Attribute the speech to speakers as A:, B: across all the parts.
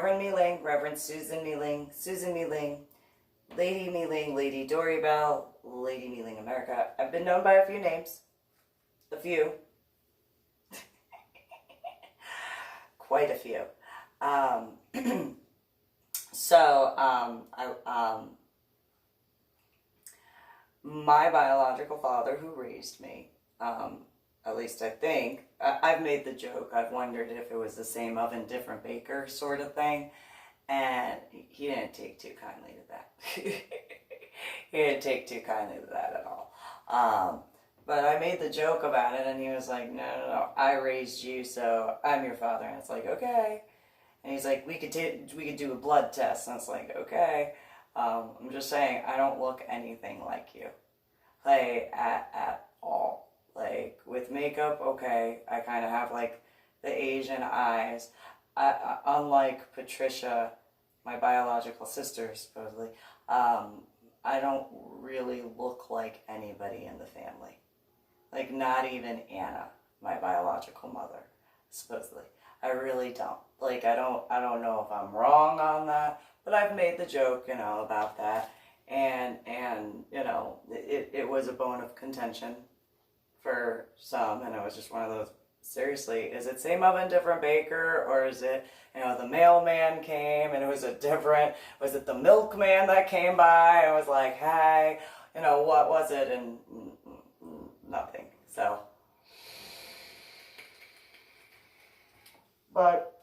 A: Reverend MeeLing, Reverend Susan MeeLing, Lady MeeLing, Lady Dori, Belle, Lady MeeLing America. I've been known by a few names. A few. Quite a few. My biological father who raised me, at least I think, I've made the joke, I've wondered if it was the same oven, different baker sort of thing, and he didn't take too kindly to that. He didn't take too kindly to that at all. But I made the joke about it, and he was like, no, I raised you, so I'm your father. And it's like, okay. And he's like, we could do a blood test. And it's like, okay. I'm just saying, I don't look anything like you. Like, at all. Like, with makeup, okay, I kind of have, like, the Asian eyes. Unlike Patricia, my biological sister, supposedly, I don't really look like anybody in the family. Like, not even Anna, my biological mother, supposedly. I really don't. Like, I don't know if I'm wrong on that, but I've made the joke, about that. And it was a bone of contention for some, and it was just one of those, seriously, is it same oven, different baker, or is it, the mailman came, and it was was it the milkman that came by, and was like, hey, what was it, and nothing, so. But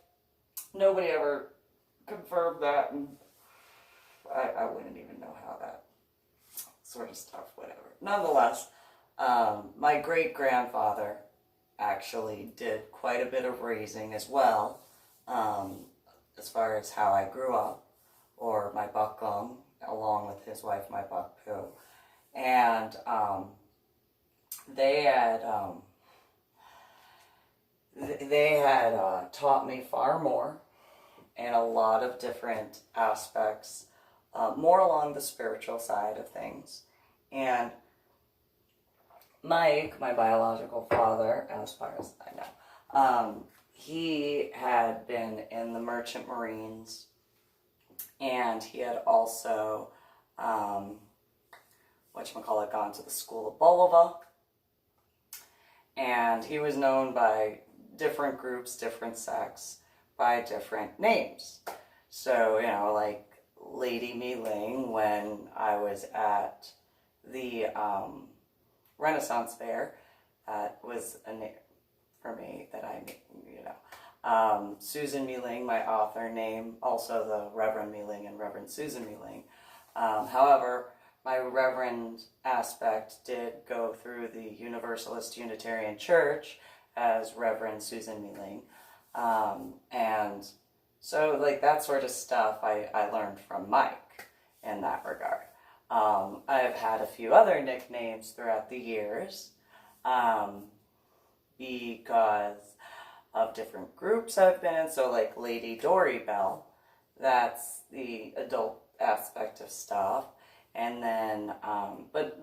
A: nobody ever confirmed that, and I wouldn't even know how that sort of stuff, whatever. Nonetheless, my great-grandfather actually did quite a bit of raising as well, as far as how I grew up, or my buckgum, along with his wife, my buckpoo. And they had taught me far more in a lot of different aspects, more along the spiritual side of things. And Mike, my biological father, as far as I know, he had been in the Merchant Marines, and he had also, gone to the School of Bolivar, and he was known by different groups, different sects, by different names. So, like Lady MeeLing, when I was at the Renaissance Fair, was a name for me that Susan MeeLing, my author name, also the Reverend MeeLing and Reverend Susan MeeLing. However, my Reverend aspect did go through the Universalist Unitarian Church as Reverend Susan MeeLing. And so, like, that sort of stuff I learned from Mike in that regard. I've had a few other nicknames throughout the years, because of different groups I've been in. So, like, Lady Dori, Belle, that's the adult aspect of stuff. And then, but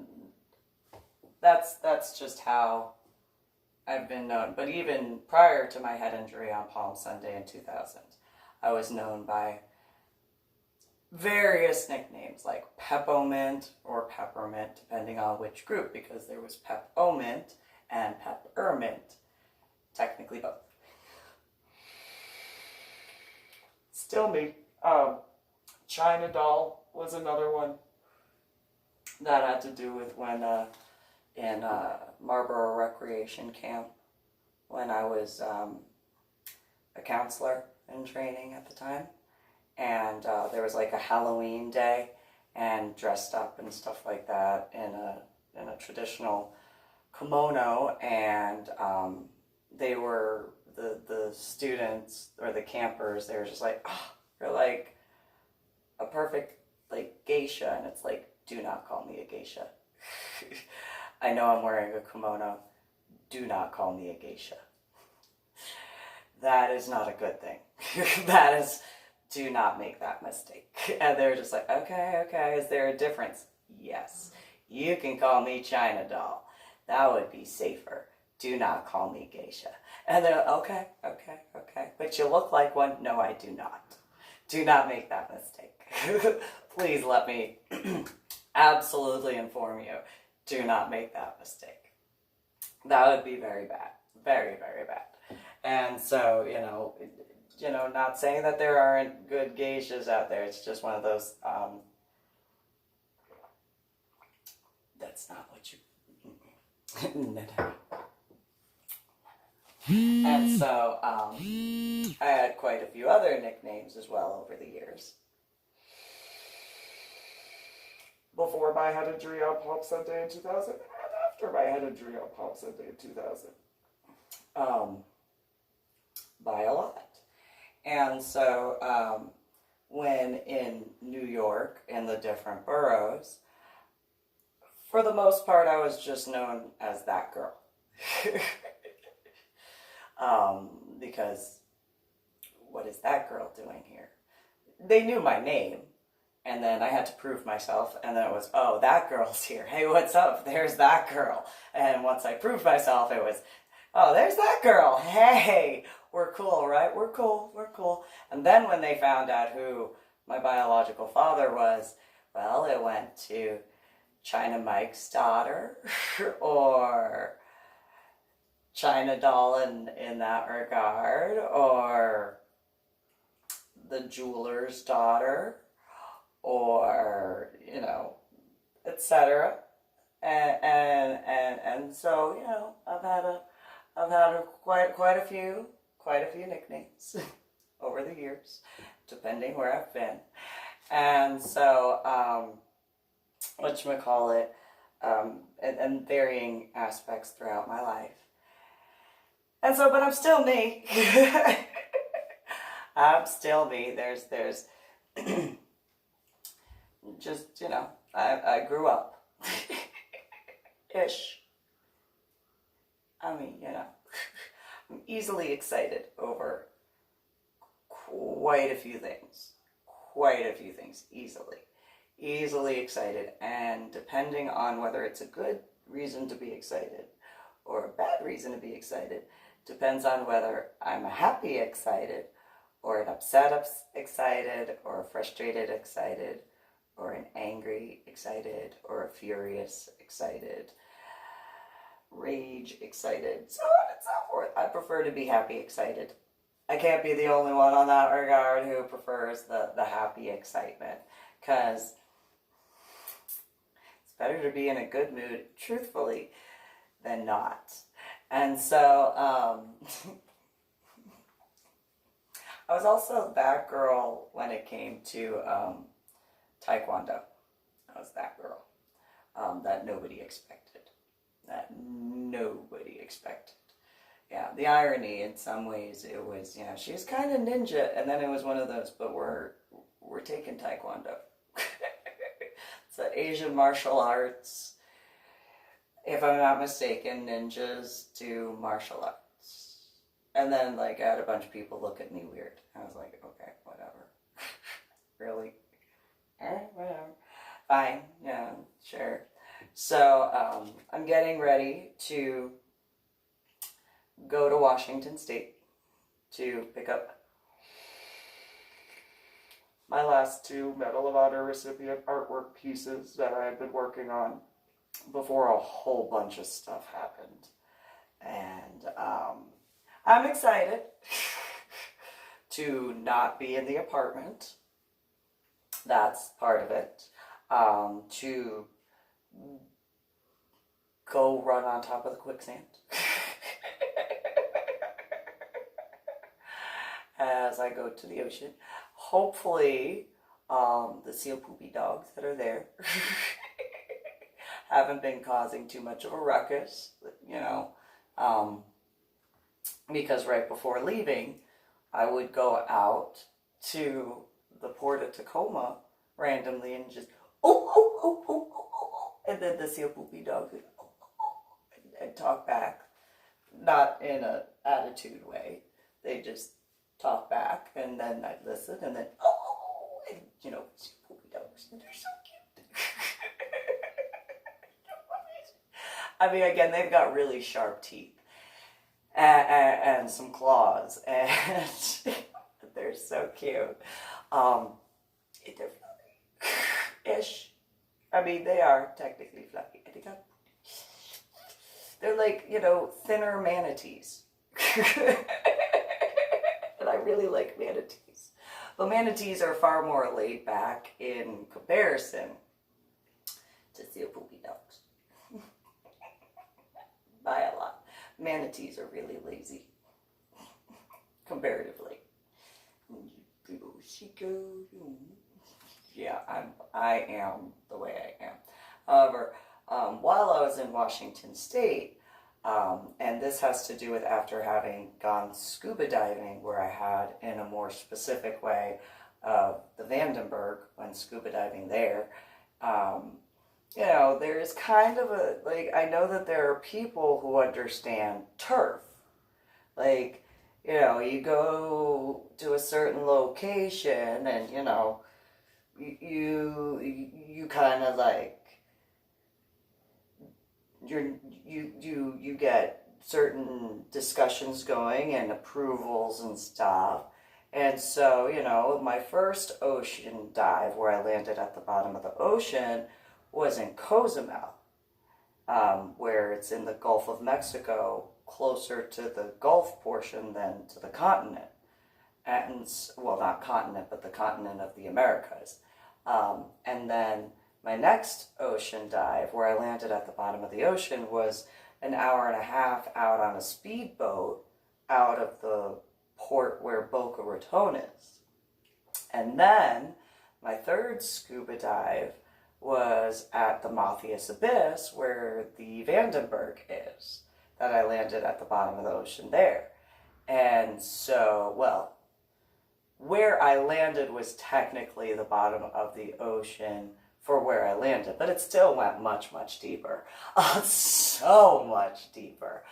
A: that's just how I've been known. But even prior to my head injury on Palm Sunday in 2000, I was known by various nicknames, like Peppermint or Peppermint, depending on which group, because there was Peppermint and Peppermint. Technically both. Still me. China Doll was another one. That had to do with when in Marlboro Recreation Camp, when I was a counselor in training at the time, and there was like a Halloween day, and dressed up and stuff like that in a traditional kimono, and they were the students or the campers. They were just like, oh, you're like a perfect like geisha, and it's like, do not call me a geisha. I know I'm wearing a kimono. Do not call me a geisha. That is not a good thing. Do not make that mistake. And they're just like, okay, is there a difference? Yes. You can call me China Doll. That would be safer. Do not call me geisha. And they're like, okay. But you look like one. No, I do not. Do not make that mistake. Please let me absolutely inform you. Do not make that mistake. That would be very bad. Very, very bad. And so, not saying that there aren't good geishas out there. It's just one of those, that's not what you... And so, I had quite a few other nicknames as well over the years. Before my head injury on Palm Sunday in 2000, and after my head injury on Palm Sunday in 2000. By a lot. And so, when in New York, in the different boroughs, for the most part, I was just known as that girl. Because what is that girl doing here? They knew my name, and then I had to prove myself, and then it was, oh, that girl's here. Hey, what's up? There's that girl. And once I proved myself, it was, oh, there's that girl. Hey, we're cool, right? We're cool. And then when they found out who my biological father was, well, it went to China Mike's daughter, or China Doll in that regard, or the jeweler's daughter, or, etc. And so, I've had quite a few nicknames over the years, depending where I've been. And so, whatchamacallit, and varying aspects throughout my life. And so, but I'm still me. I'm still me. There's just, I grew up. Ish. I mean, I'm easily excited over quite a few things. Easily excited. And depending on whether it's a good reason to be excited or a bad reason to be excited, depends on whether I'm a happy excited or an upset excited or a frustrated excited or an angry excited or a furious excited, rage excited, so on and so forth. I prefer to be happy excited. I can't be the only one on that regard who prefers the happy excitement, because it's better to be in a good mood, truthfully, than not. And so, I was also that girl when it came to Taekwondo. I was that girl that nobody expected. Yeah, the irony in some ways, it was, she was kind of ninja, and then it was one of those, but we're taking Taekwondo. It's an Asian martial arts. If I'm not mistaken, ninjas do martial arts. And then, I had a bunch of people look at me weird. I was like, okay, whatever. Really? Alright, whatever. Fine, sure. So, I'm getting ready to go to Washington State to pick up my last 2 Medal of Honor recipient artwork pieces that I had been working on before a whole bunch of stuff happened. And I'm excited to not be in the apartment. That's part of it. To go run on top of the quicksand as I go to the ocean. Hopefully, the seal poopy dogs that are there haven't been causing too much of a ruckus, because right before leaving, I would go out to the port of Tacoma randomly and just, and then the seal poopy dogs would, and talk back, not in an attitude way. They just talk back, and then I'd listen, and then, and, seal poopy dogs, they're so cute. I mean, again, they've got really sharp teeth and some claws, and They're so cute. They're fluffy-ish. I mean, they are technically fluffy. They're like, thinner manatees. And I really like manatees. But manatees are far more laid back in comparison to seal poopy dogs. By a lot. Manatees are really lazy. Comparatively. Yeah, I am the way I am. However, while I was in Washington State, and this has to do with after having gone scuba diving, where I had, in a more specific way, the Vandenberg when scuba diving there. There's kind of I know that there are people who understand turf. You go to a certain location and, you kind of you get certain discussions going and approvals and stuff. And so, my first ocean dive where I landed at the bottom of the ocean was in Cozumel, where it's in the Gulf of Mexico, closer to the Gulf portion than to the continent. And, well, not continent, but the continent of the Americas. And then my next ocean dive, where I landed at the bottom of the ocean, was an hour and a half out on a speedboat out of the port where Boca Raton is. And then my third scuba dive was at the Matthias Abyss, where the Vandenberg is, that I landed at the bottom of the ocean there. And so, well, where I landed was technically the bottom of the ocean for where I landed, but it still went much, much deeper. So much deeper.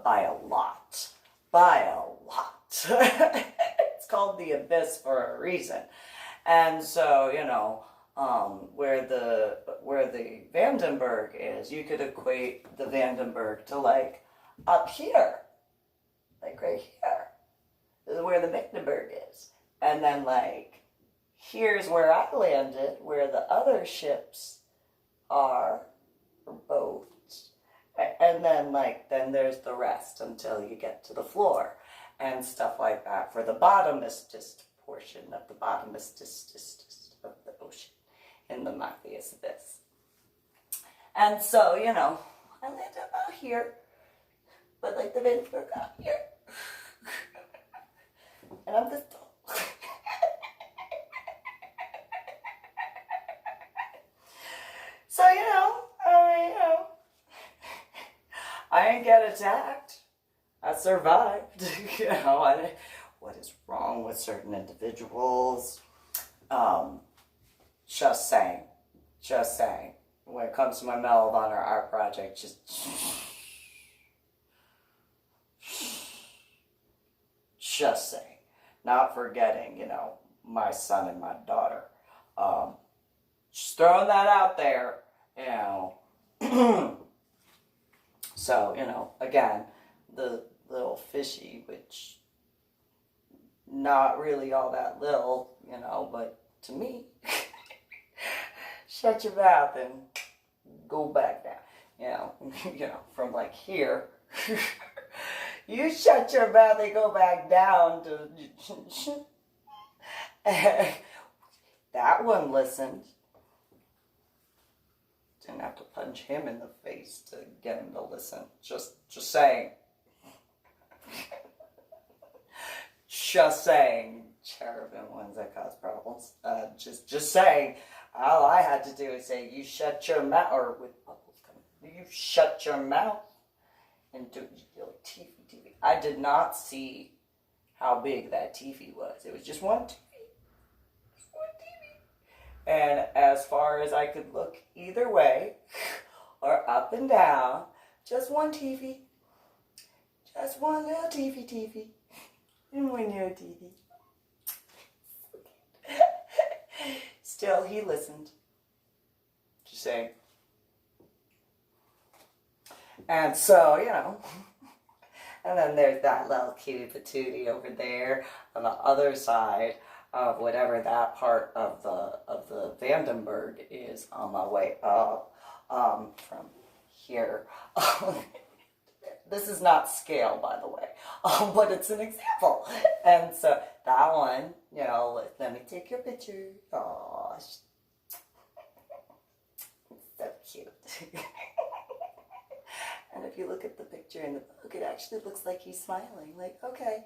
A: By a lot. By a lot. It's called the Abyss for a reason. And so, where the Vandenberg is, you could equate the Vandenberg to up here. Right here. This is where the Vandenberg is. And then here's where I landed, where the other ships are, or boats. And then then there's the rest until you get to the floor and stuff like that for the bottomest portion of the bottomest of the ocean in the Matthias Abyss. And so, I landed about here, but the Vandenberg out here. And I'm this tall. So, I didn't get attacked. I survived. What is wrong with certain individuals? Just saying. When it comes to my Medal of Honor art project, just saying. Not forgetting, my son and my daughter. Just throwing that out there, So, again, the little fishy, which not really all that little, but to me, shut your mouth and go back down, from here. You shut your mouth and go back down to... That one listened. Didn't have to punch him in the face to get him to listen. Just saying. Just saying. Cherubim ones that cause problems. Just saying. All I had to do is say, you shut your mouth, or with bubbles coming, you shut your mouth and do your TV. I did not see how big that TV was. It was just one TV. And as far as I could look either way, or up and down, just one TV. Just one little TV. And one little TV. Still, he listened. Just saying. And so, And then there's that little cutie patootie over there on the other side of whatever that part of the Vandenberg is on my way up from here. This is not scale, by the way, but it's an example. And so that one, let me take your picture. Oh, so cute. And if you look at the picture in the book, it actually looks like he's smiling. Like, okay,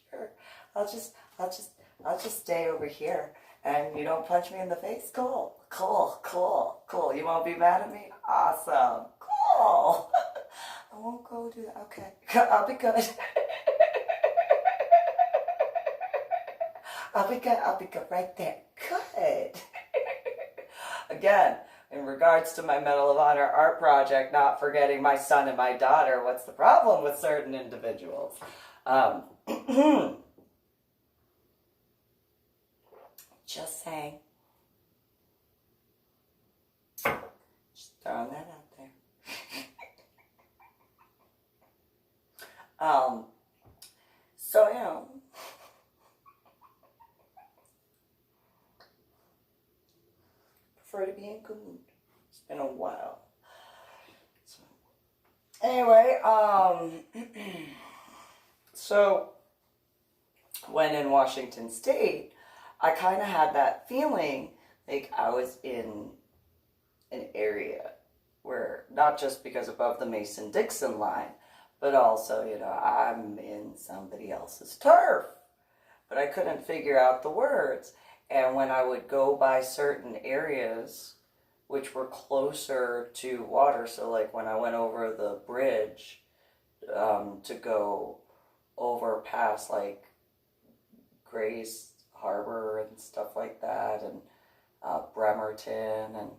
A: sure, I'll just stay over here, and you don't punch me in the face. Cool. You won't be mad at me? Awesome. Cool. I won't go do that. Okay, I'll be good. I'll be good right there. Good. Again, in regards to my Medal of Honor art project, not forgetting my son and my daughter, what's the problem with certain individuals? Just saying. Just throwing that out there. So, prefer to be in good mood. It's been a while. So, anyway, so when in Washington State, I kind of had that feeling like I was in an area where, not just because above the Mason-Dixon line, but also, I'm in somebody else's turf. But I couldn't figure out the words. And when I would go by certain areas, which were closer to water, so like when I went over the bridge to go over past like Grace Harbor and stuff like that, and Bremerton and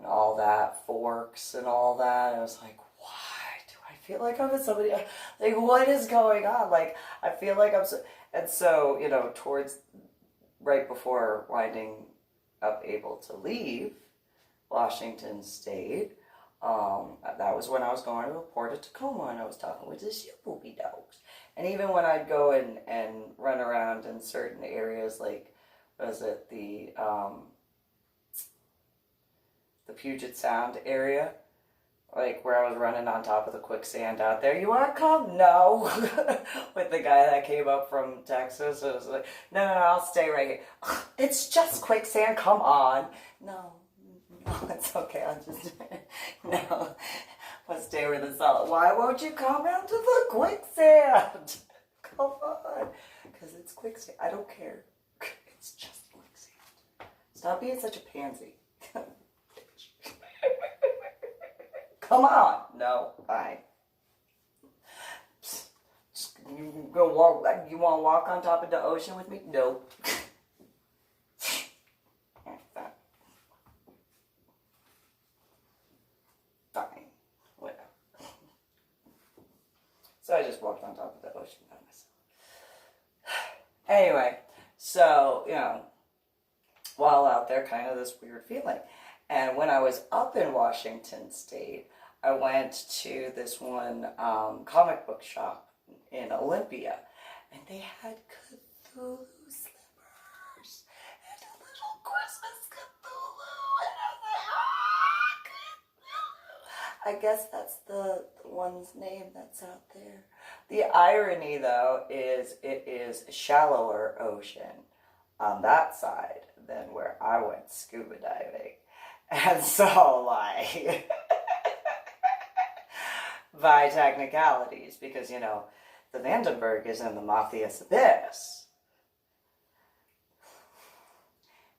A: all that, Forks and all that, I was like, why do I feel like I'm with somebody else? Like, what is going on? Like, I feel like I'm so... And so, towards right before winding up able to leave Washington State, that was when I was going to the Port of Tacoma, and I was talking with the poopy dogs. And even when I'd go and run around in certain areas, like, was it the Puget Sound area, like where I was running on top of the quicksand out there. You want to come? No. With the guy that came up from Texas, it was like, no, I'll stay right here. It's just quicksand, come on. No, it's okay, I'll just, no, I'll stay where the solid. Why won't you come out to the quicksand? Come on, because it's quicksand. I don't care. It's just quicksand. Stop being such a pansy. Come on. No, fine. You go walk. You want to walk on top of the ocean with me? Nope. Fine. Whatever. So I just walked on top of the ocean by myself. Anyway, so, while out there, kind of this weird feeling. And when I was up in Washington State, I went to this one comic book shop in Olympia, and they had Cthulhu slippers and a little Christmas Cthulhu, and I was like, Cthulhu. I guess that's the one's name that's out there. The irony, though, is it is a shallower ocean on that side than where I went scuba diving. And so, like, by technicalities, because, the Vandenberg is in the Matthias Abyss.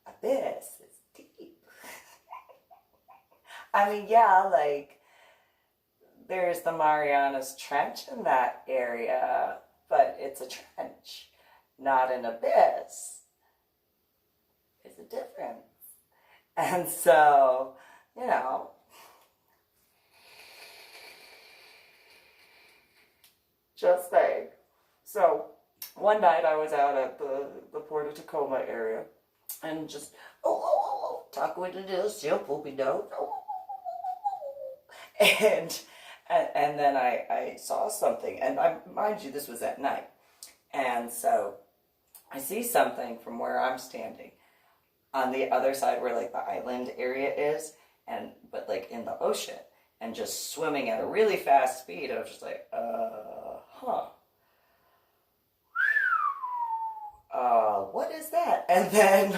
A: Abyss is deep. I mean, yeah, like, there's the Marianas Trench in that area, but it's a trench, not an abyss. It's a difference. And so, just saying. So, one night I was out at the Port of Tacoma area, and just, talking with the little poopy dog. And And then I saw something, and mind you, this was at night. And so I see something from where I'm standing on the other side where like the island area is, but like in the ocean, and just swimming at a really fast speed. I was just like, what is that? And then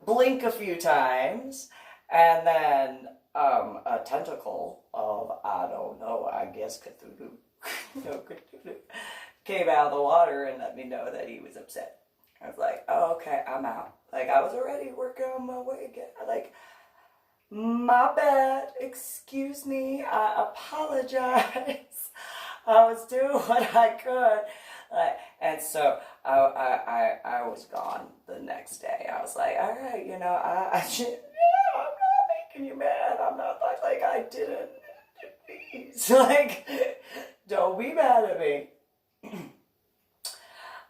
A: blink a few times, and then a tentacle of, I don't know, I guess Cthulhu, Cthulhu, came out of the water and let me know that he was upset. I was like, oh, okay, I'm out. Like, I was already working on my way again. Like, my bad, excuse me, I apologize. I was doing what I could. And so I was gone the next day. I was like, all right, I should, I'm not making you mad. I'm not like I didn't. Please, like, don't be mad at me.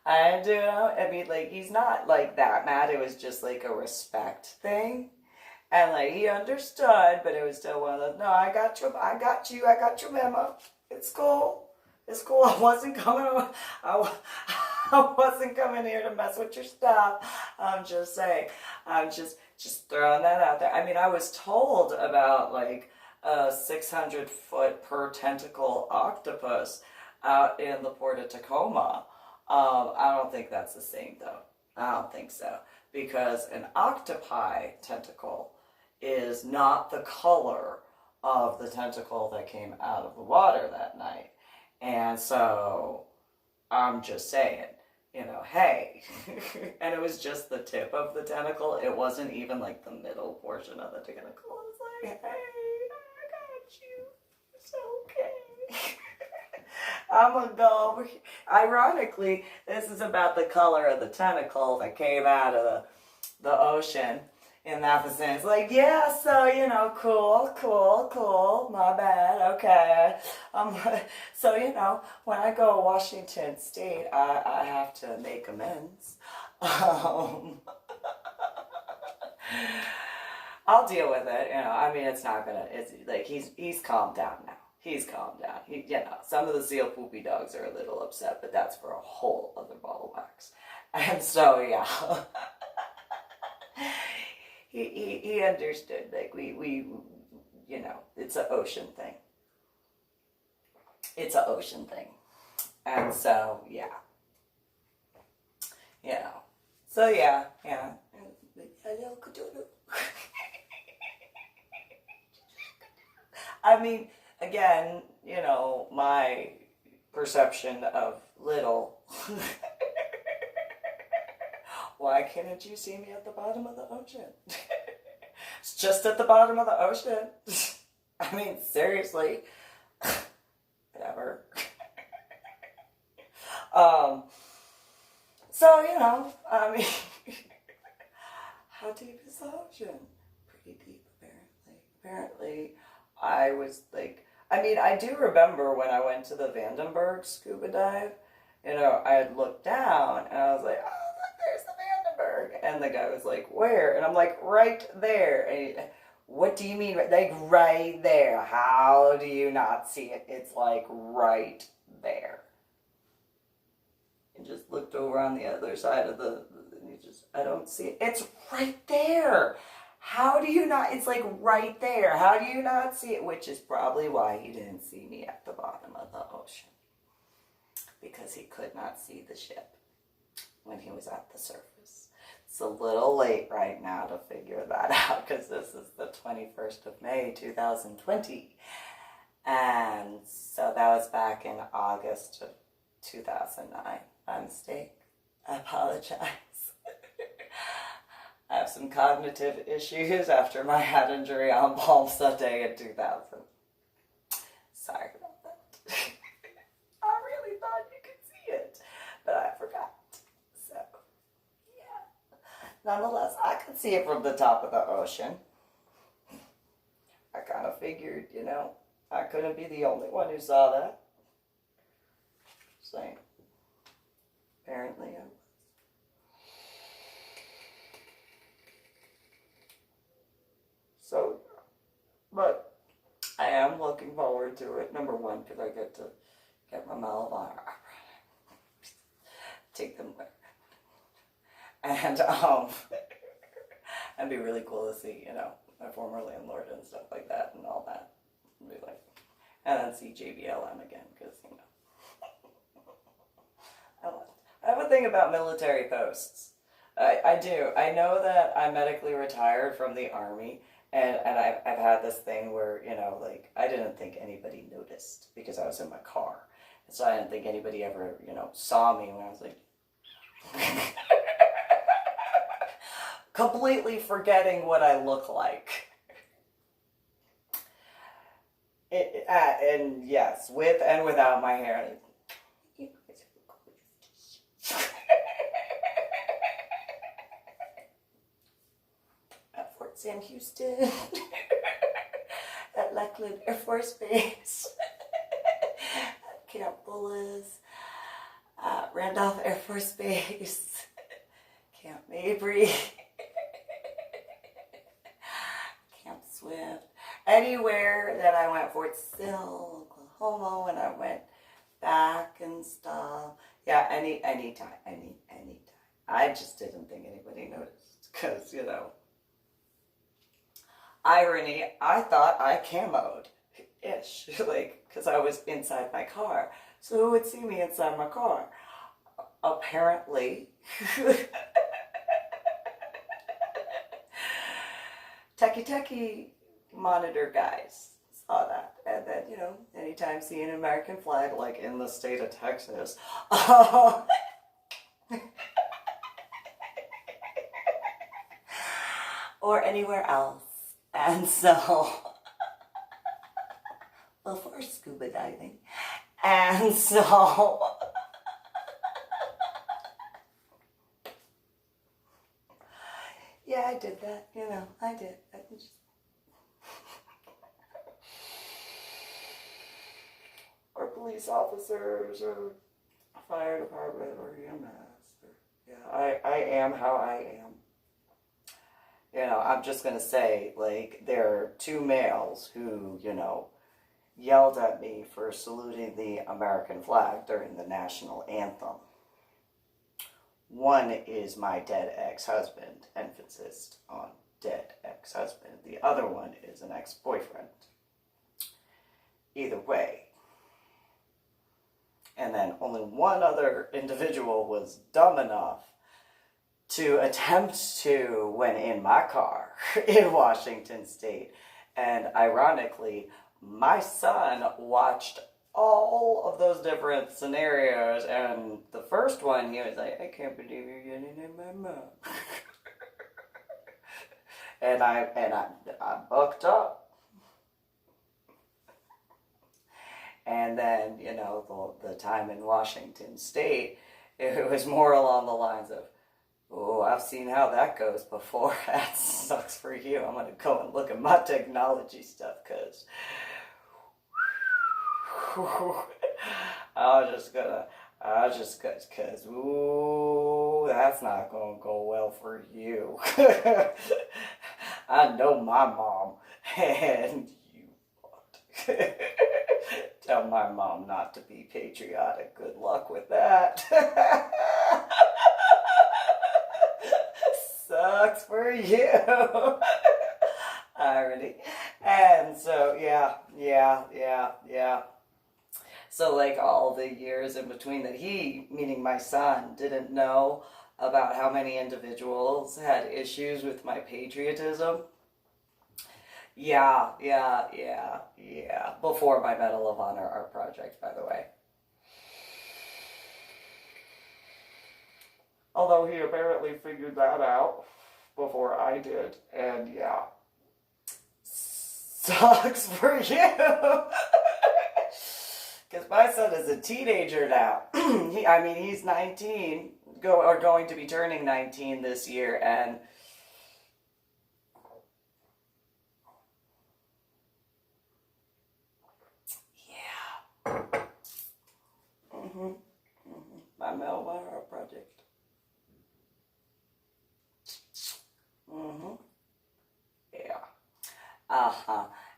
A: And, I mean, like, he's not, like, that mad. It was just, like, a respect thing. And, like, he understood, but it was still one of those, no, I got your memo. It's cool. It's cool. I wasn't coming here to mess with your stuff. I'm just saying. I'm just throwing that out there. I mean, I was told about, like, a 600-foot per tentacle octopus out in the port of Tacoma. I don't think that's the same, though. I don't think so. Because an octopi tentacle is not the color of the tentacle that came out of the water that night. And so, I'm just saying, hey. And it was just the tip of the tentacle. It wasn't even like the middle portion of the tentacle. It was like, hey, I got you. It's okay. I'm gonna go over here. Ironically, this is about the color of the tentacle that came out of the ocean. In that sense, like, yeah, so, cool, my bad, okay. So, when I go to Washington State, I have to make amends. I'll deal with it, I mean, it's like, he's calmed down now. He's calmed down. Some of the seal poopy dogs are a little upset, but that's for a whole other ball of wax. And so, yeah. He understood, like, we it's an ocean thing. It's an ocean thing. And so, yeah. So, yeah. I mean, again, my perception of little. Why can't you see me at the bottom of the ocean? It's just at the bottom of the ocean. I mean, seriously. Whatever. So, I mean, how deep is the ocean? Pretty deep, apparently. Apparently, I was like, I mean, I do remember when I went to the Vandenberg scuba dive, I had looked down and I was like, oh, look, there's the Vandenberg. And the guy was like, where? And I'm like, right there. And he, what do you mean? Like, right there. How do you not see it? It's like right there. And just looked over on the other side of I don't see it. It's right there. How do you not? It's like right there. How do you not see it? Which is probably why he didn't see me at the bottom of the ocean. Because he could not see the ship when he was at the surface. It's a little late right now to figure that out because this is the 21st of May, 2020. And so that was back in August of 2009. My mistake. I apologize. I have some cognitive issues after my head injury on Palm Sunday in 2000. Sorry about that. I really thought you could see it, but I forgot. So, yeah. Nonetheless, I could see it from the top of the ocean. I kind of figured, I couldn't be the only one who saw that. Saying. Apparently, I was. So, but I am looking forward forward to it. Number one, because I get to get my Medal of Honor. Take them there. And it'd be really cool to see, my former landlord and stuff like that and all that. It'd be like, and then see JBLM again, because, I have a thing about military posts. I do. I know that I'm medically retired from the Army, and I've had this thing where, I didn't think anybody noticed because I was in my car. And so I didn't think anybody ever, saw me when I was like, completely forgetting what I look like. And yes, with and without my hair. At Fort Sam Houston, at Lackland Air Force Base, at Camp Bullis, at Randolph Air Force Base, Camp Mabry, Camp Swift, anywhere that I went, Fort Sill, Oklahoma, when I went back and stuff. Yeah, anytime. I just didn't think anybody noticed, because, irony, I thought I camoed-ish, because I was inside my car. So who would see me inside my car? Apparently, techie monitor guys saw that. And then, anytime see an American flag, like in the state of Texas, or anywhere else. And so, well, for scuba diving. And so, yeah, I did that, I did. Or police officers, or fire department, or EMS. I am how I am. I'm just going to say, there are two males who, yelled at me for saluting the American flag during the national anthem. One is my dead ex-husband, emphasis on dead ex-husband. The other one is an ex-boyfriend. Either way. And then only one other individual was dumb enough to attempt to, when in my car in Washington State. And ironically, my son watched all of those different scenarios, and the first one, he was like, I can't believe you're getting in my mouth. and I bucked up. And then, the time in Washington State, it was more along the lines of, oh, I've seen how that goes before. That sucks for you. I'm going to go and look at my technology stuff, because because, ooh, that's not going to go well for you. I know my mom, and you won't. Tell my mom not to be patriotic. Good luck with that. Sucks for you. Irony. And so, yeah. So, all the years in between that he, meaning my son, didn't know about how many individuals had issues with my patriotism. Yeah. Before my Medal of Honor art project, by the way. Although he apparently figured that out before I did. And yeah. Sucks for you. Because my son is a teenager now. He's 19, going to be turning 19 this year, and my Melbourne project. Yeah.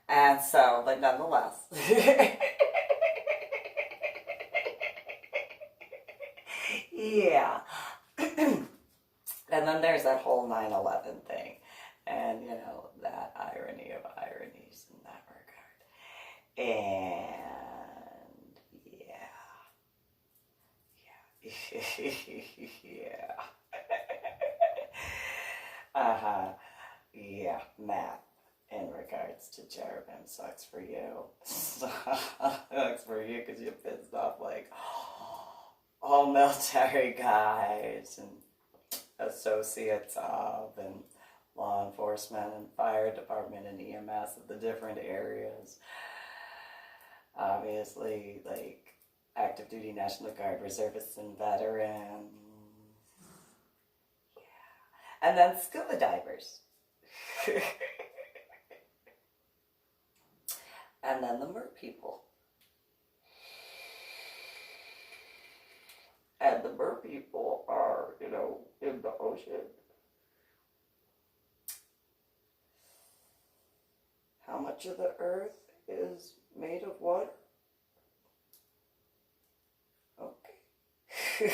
A: And so, but nonetheless. Yeah. And then there's that whole 9/11 thing. And, you know, that irony of ironies in that regard. And, yeah. Yeah. Uh-huh. Yeah, math in regards to cherubim sucks for you. Sucks for you because you pissed off like all military guys and associates of and law enforcement and fire department and EMS of the different areas. Obviously, like active duty National Guard reservists and veterans. And then scuba divers. And then the mer people. And the mer people are, you know, in the ocean. How much of the earth is made of water? Okay.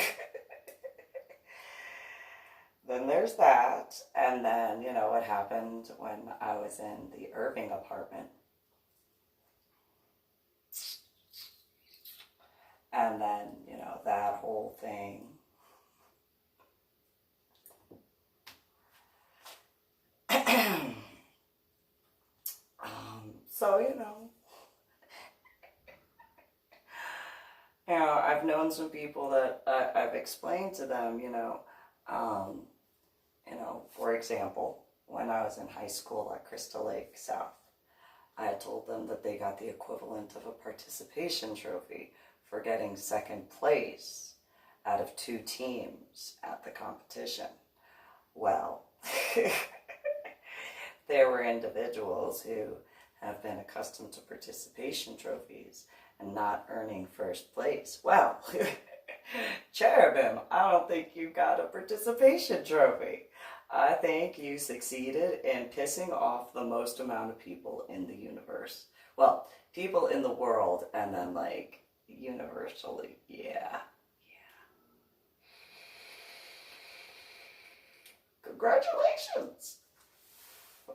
A: Then there's that. And then, you know, what happened when I was in the Irving apartment. And then, you know, that whole thing. So, you know, I've known some people that I've explained to them, for example, when I was in high school at Crystal Lake South, I told them that they got the equivalent of a participation trophy for getting second place out of 2 teams at the competition. Well, there were individuals who have been accustomed to participation trophies and not earning first place. Well, cherubim, I don't think you got a participation trophy. I think you succeeded in pissing off the most amount of people in the universe. Well, people in the world, and then like universally, yeah. Congratulations,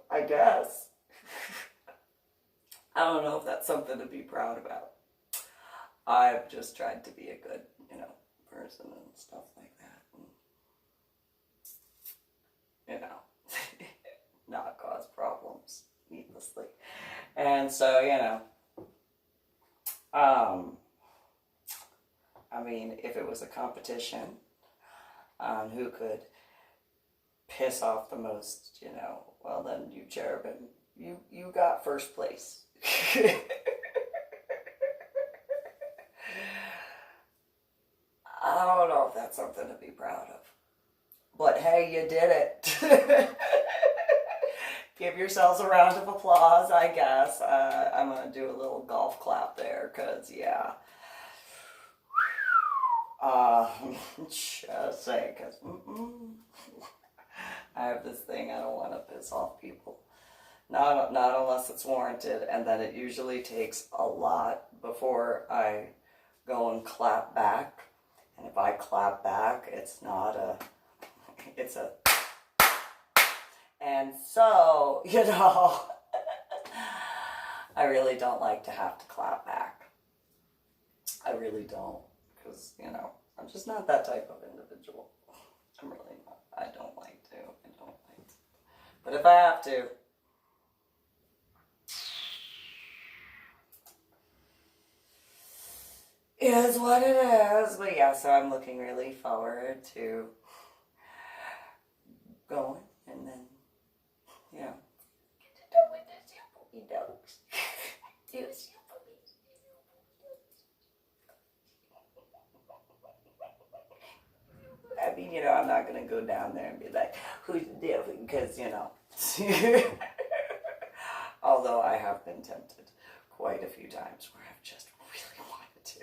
A: I guess. I don't know if that's something to be proud about. I've just tried to be a good, person and stuff like that. And, not cause problems needlessly. And so, if it was a competition on who could piss off the most, well then you cherubim, you got first place. I don't know if that's something to be proud of. But hey, you did it. Give yourselves a round of applause, I guess. I'm going to do a little golf clap there, because, yeah. Just saying, because I have this thing, I don't want to piss off people. Not unless it's warranted, and then it usually takes a lot before I go and clap back. And if I clap back, it's not it's a, and so, I really don't like to have to clap back. I really don't, because, I'm just not that type of individual. I'm really not. I don't like to. But if I have to, is what it is. But yeah, so I'm looking really forward to going and then, get to know what the simple dogs. I'm not going to go down there and be like, who's different? Because, although I have been tempted quite a few times where I've just really wanted to.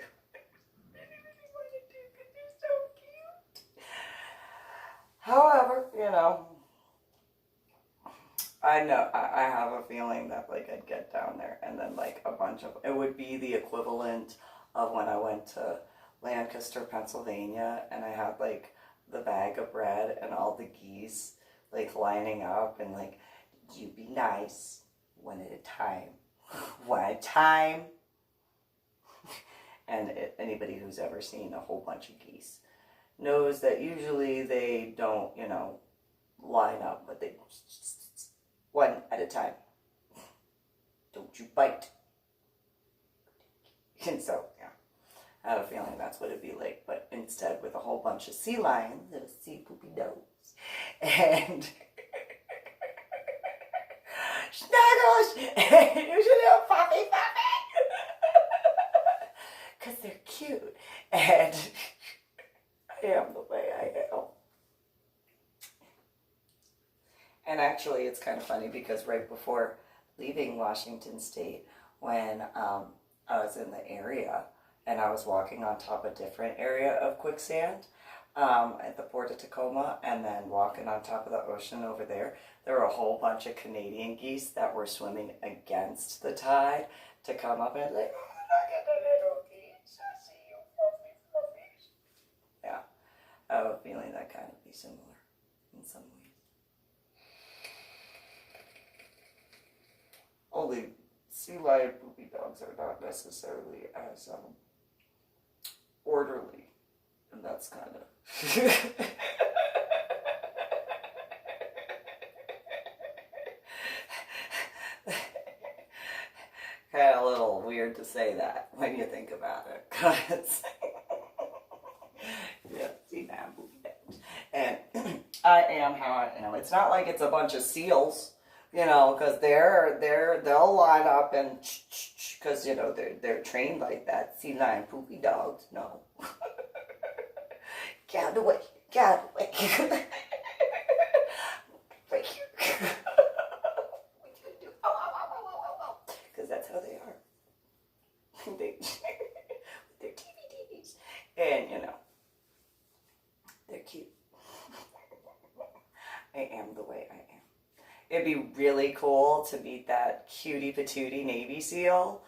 A: Because they're so cute. However, I I know, I have a feeling that like I'd get down there and then like a bunch of, it would be the equivalent of when I went to Lancaster, Pennsylvania, and I had like the bag of bread and all the geese like lining up and like, you be nice one at a time. One at a time. And anybody who's ever seen a whole bunch of geese knows that usually they don't, you know, line up, but they one at a time. Don't you bite. And so, yeah, I have a feeling that's what it'd be like, but instead with a whole bunch of sea lions and sea poopy dogs. And Snuggles! You should have puppy. Because they're cute. And I am the way I am. And actually, it's kind of funny because right before leaving Washington State, when I was in the area and I was walking on top of a different area of quicksand at the Port of Tacoma, and then walking on top of the ocean over there, there were a whole bunch of Canadian geese that were swimming against the tide to come up and like, oh, look at the little geese, I see you, fluffy, fluffies. Yeah, I have a feeling that kind of be similar in some ways. Only sea lion poopy dogs are not necessarily as orderly, and that's kind of kind of a little weird to say that when you think about it, because yeah, sea lion poopy dogs, and I am how I am. It's not like it's a bunch of seals. You know, because they'll line up and because you know they're trained like that. Sea lion poopy dogs, no. Get out of the way. Get out of the way. Right here. What you gonna do? Oh. Because that's how they are. They're TVs. And you know, they're cute. I am the way I am. It'd be really cool to meet that cutie patootie Navy SEAL.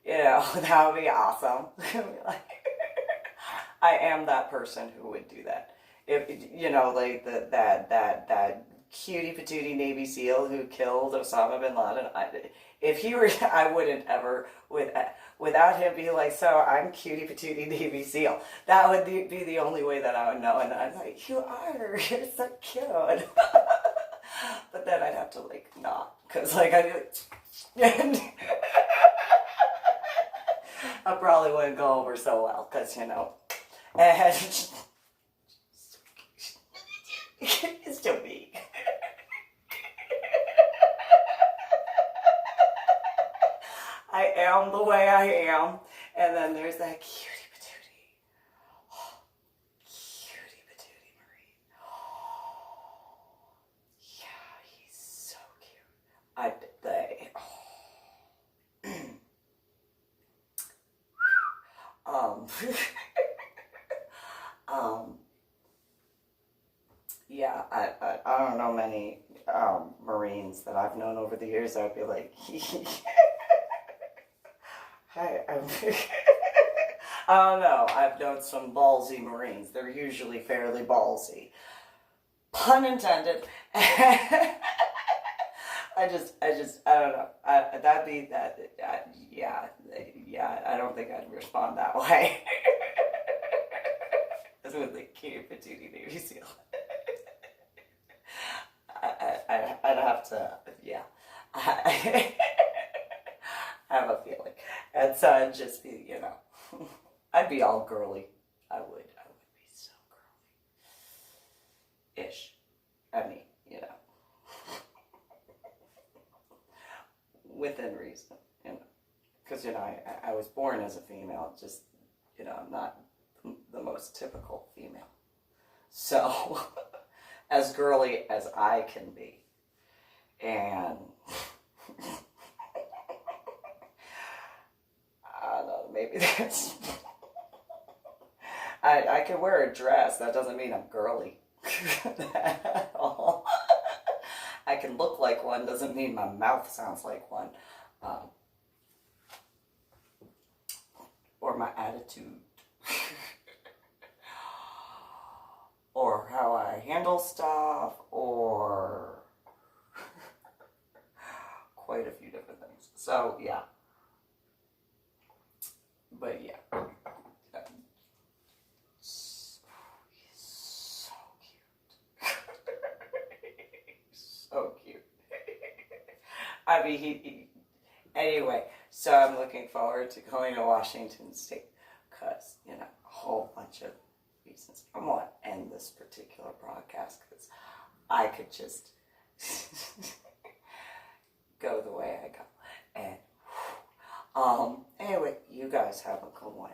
A: You know, that would be awesome. I am that person who would do that. If you know, like that cutie patootie Navy SEAL who killed Osama bin Laden. If he were, I wouldn't ever without him be like, so I'm cutie patootie Navy SEAL. That would be the only way that I would know. And I'm like, you are. You're so cute. But then I'd have to like not, because like I probably wouldn't go over so well, because you know, and it's still me. I am the way I am, and then there's that cutie patootie, cutie patootie Marine. Yeah, he's so cute. Yeah, I don't know many Marines that I've known over the years. I'd be like, hi, I don't know. I've known some ballsy Marines. They're usually fairly ballsy. Pun intended. I don't know. That'd be that. Yeah. I don't think I'd respond that way. That's with the cutie patootie Navy SEAL. I'd have to. Yeah. I have a feeling, and so I'd just be, you know, I'd be all girly. I would be so girly. Ish. I mean, you know. Within reason, you know, because you know I was born as a female, just you know I'm not the most typical female, so as girly as I can be, and I don't know, maybe that's I can wear a dress. That doesn't mean I'm girly at all. I can look like one doesn't mean my mouth sounds like one. Or my attitude. Or how I handle stuff, or quite a few different things. So, yeah. But, yeah. He's so cute. So cute. I mean, anyway, so I'm looking forward to going to Washington State because, you know, a whole bunch of reasons. I want to end this particular broadcast because I could just go the way I go. And anyway, you guys have a good one.